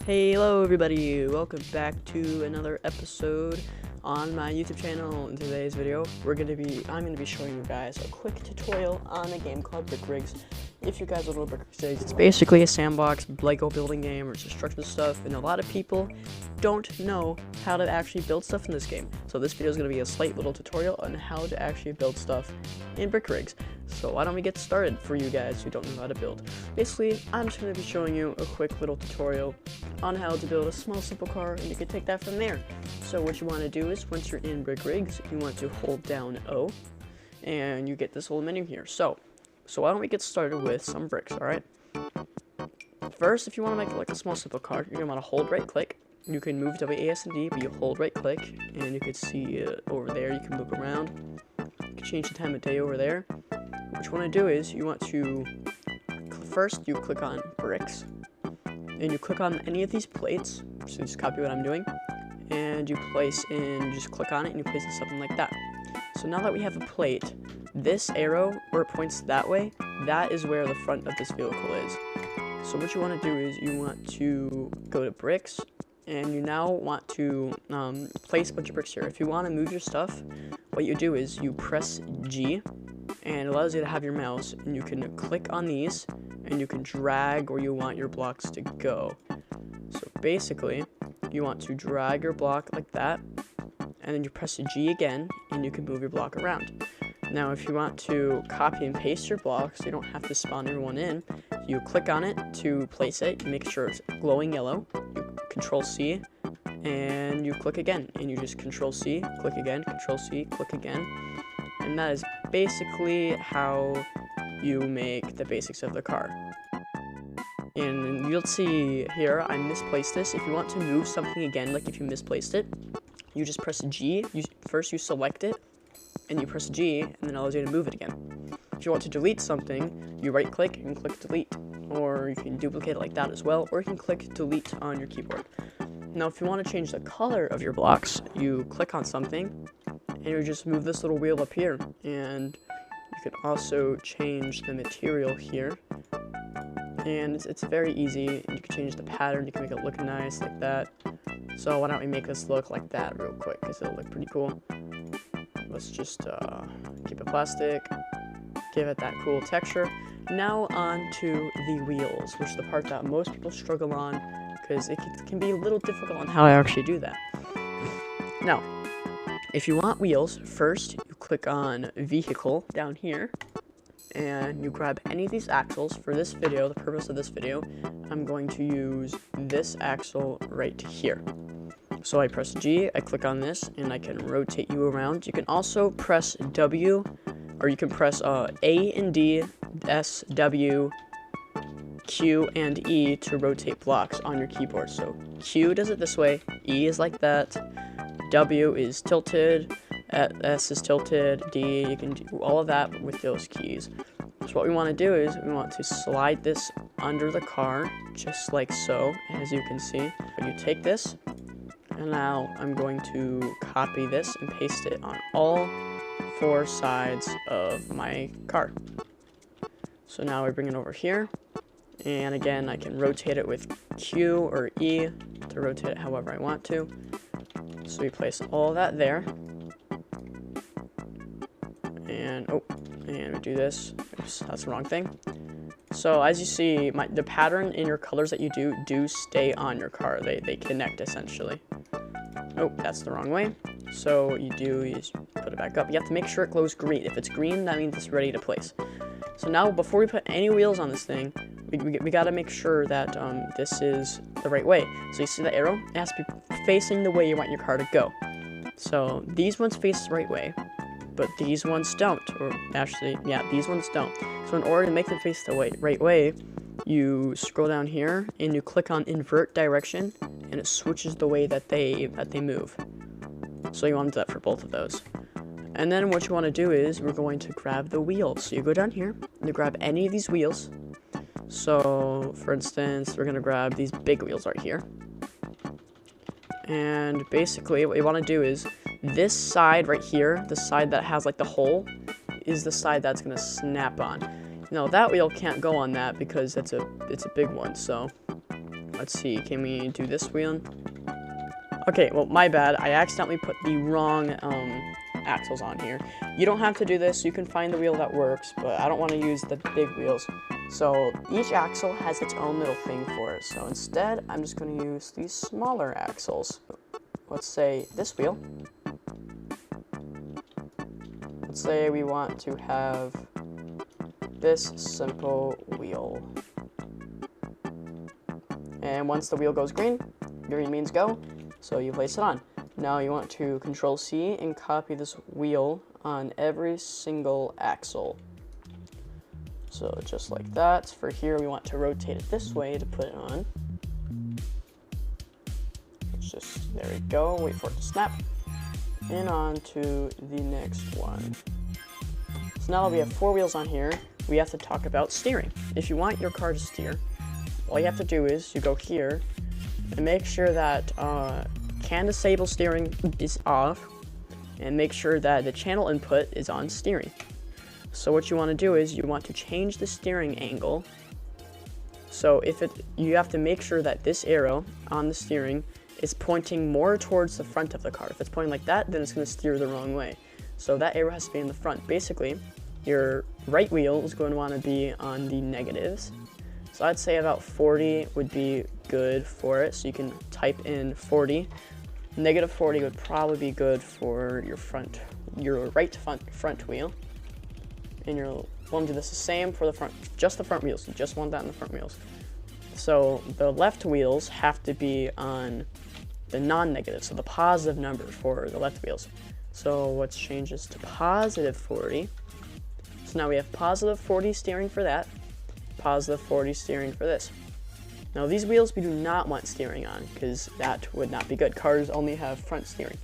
Hello everybody, welcome back to another episode on my YouTube channel. In today's video, I'm going to be showing you guys a quick tutorial on a game called Brick Rigs. If you guys don't know what Brick Rigs is, it's basically a sandbox Lego building game where it's destructive stuff, and a lot of people don't know how to actually build stuff in this game. So this video is going to be a slight little tutorial on how to actually build stuff in Brick Rigs. So why don't we get started for you guys who don't know how to build. Basically, I'm just going to be showing you a quick little tutorial on how to build a small simple car, and you can take that from there. So what you want to do is, once you're in Brick Rigs, you want to hold down O, and you get this little menu here. So why don't we get started with some bricks, alright? First, if you want to make like a small simple car, you're going to want to hold right click. You can move WASD, but you hold right click, and you can see it over there. You can move around. You can change the time of day over there. What you want to do is, you want to, first you click on bricks, and you click on any of these plates, so just copy what I'm doing, and you place in, just click on it, and you place in something like that. So now that we have a plate, this arrow, where it points that way, that is where the front of this vehicle is. So what you want to do is, you want to go to bricks, and you now want to place a bunch of bricks here. If you want to move your stuff, what you do is, you press G, and it allows you to have your mouse, and you can click on these, and you can drag where you want your blocks to go. So basically, you want to drag your block like that, and then you press G again, and you can move your block around. Now, if you want to copy and paste your block, so you don't have to spawn everyone in, you click on it to place it, you make sure it's glowing yellow, you Control C, and you click again, and you just Control C, click again, Control C, click again, and that is basically how you make the basics of the car. And you'll see here, I misplaced this. If you want to move something again, like if you misplaced it, you just press G. First you select it, and you press G, and then it allows you to move it again. If you want to delete something, you right click and click delete, or you can duplicate it like that as well, or you can click delete on your keyboard. Now if you want to change the color of your blocks, you click on something, and you just move this little wheel up here, and you can also change the material here, and it's very easy, and you can change the pattern, you can make it look nice like that. So why don't we make this look like that real quick, because it'll look pretty cool. Let's just keep it plastic, give it that cool texture. Now on to the wheels, which is the part that most people struggle on, because it can be a little difficult on how I actually do that. Now, if you want wheels, first you click on vehicle down here, and you grab any of these axles. For this video, the purpose of this video, I'm going to use this axle right here. So I press G, I click on this, and I can rotate you around. You can also press W, or you can press A and D, S, W, Q, and E to rotate blocks on your keyboard. So Q does it this way, E is like that, W is tilted, S is tilted, D, you can do all of that with those keys. So what we want to do is, we want to slide this under the car, just like so, as you can see. But you take this, and now I'm going to copy this and paste it on all four sides of my car. So now we bring it over here, and again, I can rotate it with Q or E to rotate it however I want to. So we place all that there, and we do this. Oops, that's the wrong thing. So as you see, the pattern in your colors that you do stay on your car. They connect essentially. Oh, that's the wrong way. So what you do is put it back up. You have to make sure it glows green. If it's green, that means it's ready to place. So now, before we put any wheels on this thing, we got to make sure that this is the right way. So you see the arrow? It has to be facing the way you want your car to go. So these ones face the right way, but these ones don't. Or actually, yeah, these ones don't. So in order to make them face the right way, you scroll down here, and you click on invert direction, and it switches the way that they move. So you want to do that for both of those. And then what you want to do is, we're going to grab the wheels. So you go down here, and you grab any of these wheels. So, for instance, we're going to grab these big wheels right here. And basically, what you want to do is, this side right here, the side that has like the hole, is the side that's going to snap on. Now that wheel can't go on that because it's a big one, so let's see, can we do this wheel? Okay, well, my bad. I accidentally put the wrong axles on here. You don't have to do this. You can find the wheel that works, but I don't want to use the big wheels. So each axle has its own little thing for it. So instead, I'm just going to use these smaller axles. Let's say this wheel. Let's say we want to have this simple wheel. And once the wheel goes green, green means go, so you place it on. Now you want to Control C and copy this wheel on every single axle. So just like that. For here, we want to rotate it this way to put it on. It's just, there we go, wait for it to snap. And on to the next one. So now that we have 4 wheels on here, we have to talk about steering. If you want your car to steer, all you have to do is you go here and make sure that can disable steering is off, and make sure that the channel input is on steering. So what you want to do is you want to change the steering angle. So you have to make sure that this arrow on the steering is pointing more towards the front of the car. If it's pointing like that, then it's going to steer the wrong way. So that arrow has to be in the front. Basically, your right wheel is going to want to be on the negatives. So I'd say about 40 would be good for it. So you can type in 40. Negative 40 would probably be good for your right front wheel. And you'll want to do this the same for the front, just the front wheels. You just want that in the front wheels. So the left wheels have to be on the non-negative, so the positive number for the left wheels. So let's change this to positive 40. So now we have positive 40 steering for that, positive 40 steering for this. Now these wheels we do not want steering on, because that would not be good. Cars only have front steering.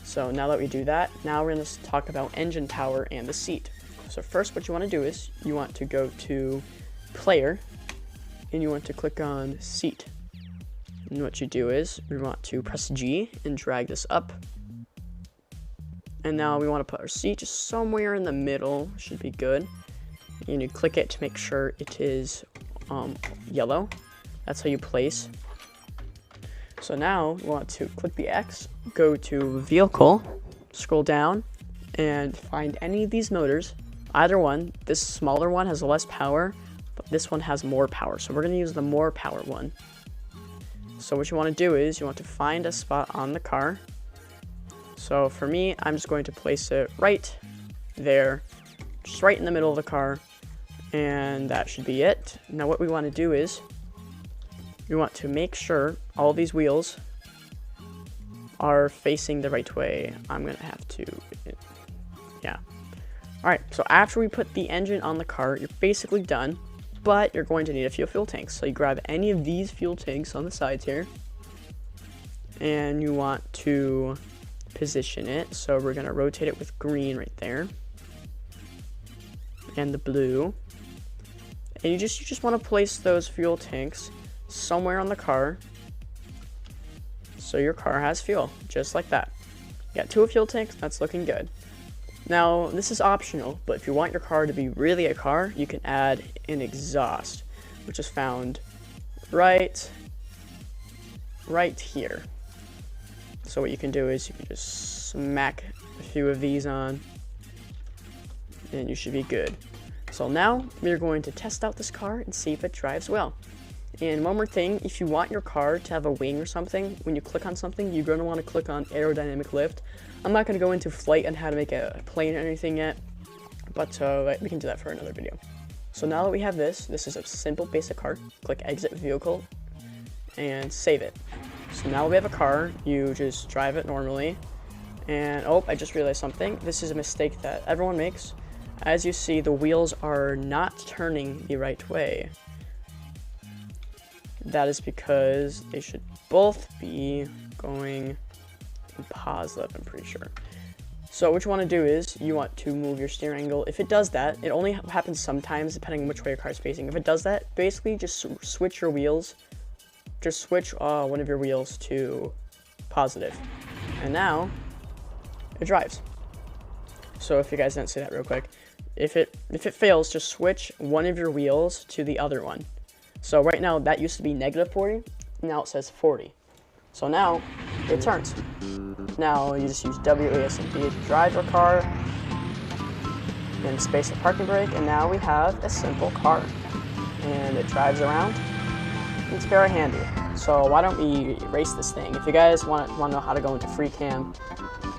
So now that we do that, now we're going to talk about engine power and the seat. So first what you want to do is you want to go to player and you want to click on seat. And what you do is we want to press G and drag this up. And now we want to put our seat just somewhere in the middle, should be good. And you click it to make sure it is yellow. That's how you place. So now you want to click the X, go to vehicle, scroll down, and find any of these motors. Either one. This smaller one has less power, but this one has more power. So we're going to use the more power one. So what you want to do is you want to find a spot on the car. So for me, I'm just going to place it right there, just right in the middle of the car, and that should be it. Now what we want to do is we want to make sure all these wheels are facing the right way. I'm going to have to, yeah. Alright, so after we put the engine on the car, you're basically done, but you're going to need a few fuel tanks. So you grab any of these fuel tanks on the sides here, and you want to position it. So we're going to rotate it with green right there, and the blue. And you just want to place those fuel tanks somewhere on the car, so your car has fuel, just like that. You got 2 fuel tanks, that's looking good. Now, this is optional, but if you want your car to be really a car, you can add an exhaust, which is found right here. So what you can do is you can just smack a few of these on, and you should be good. So now we're going to test out this car and see if it drives well. And one more thing, if you want your car to have a wing or something, when you click on something, you're going to want to click on aerodynamic lift. I'm not going to go into flight and how to make a plane or anything yet, but we can do that for another video. So now that we have this is a simple basic car. Click exit vehicle and save it. So now we have a car, you just drive it normally. And oh, I just realized something. This is a mistake that everyone makes. As you see, the wheels are not turning the right way. That is because they should both be going in positive, I'm pretty sure. So what you want to do is you want to move your steering angle. If it does that, it only happens sometimes depending on which way your car is facing. If it does that, basically just switch your wheels. Just switch one of your wheels to positive. And now it drives. So if you guys didn't see that real quick, if it fails, just switch one of your wheels to the other one. So right now that used to be -40, now it says 40. So now it turns. Now you just use WASD to drive your car, then space for parking brake, and now we have a simple car. And it drives around. It's very handy. So why don't we erase this thing? If you guys want to know how to go into free cam,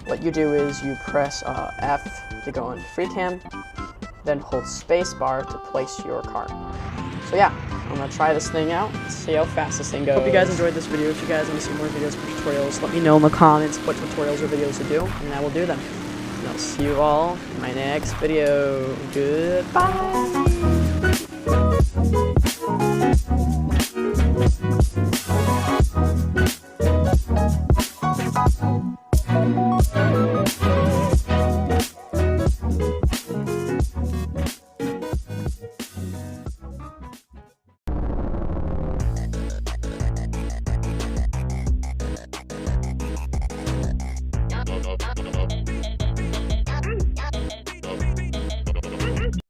what you do is you press F to go into free cam, then hold space bar to place your car. So yeah, I'm gonna try this thing out, see how fast this thing goes. Hope you guys enjoyed this video. If you guys want to see more videos or tutorials, let me know in the comments what tutorials or videos to do, and I will do them. And I'll see you all in my next video. Goodbye! No.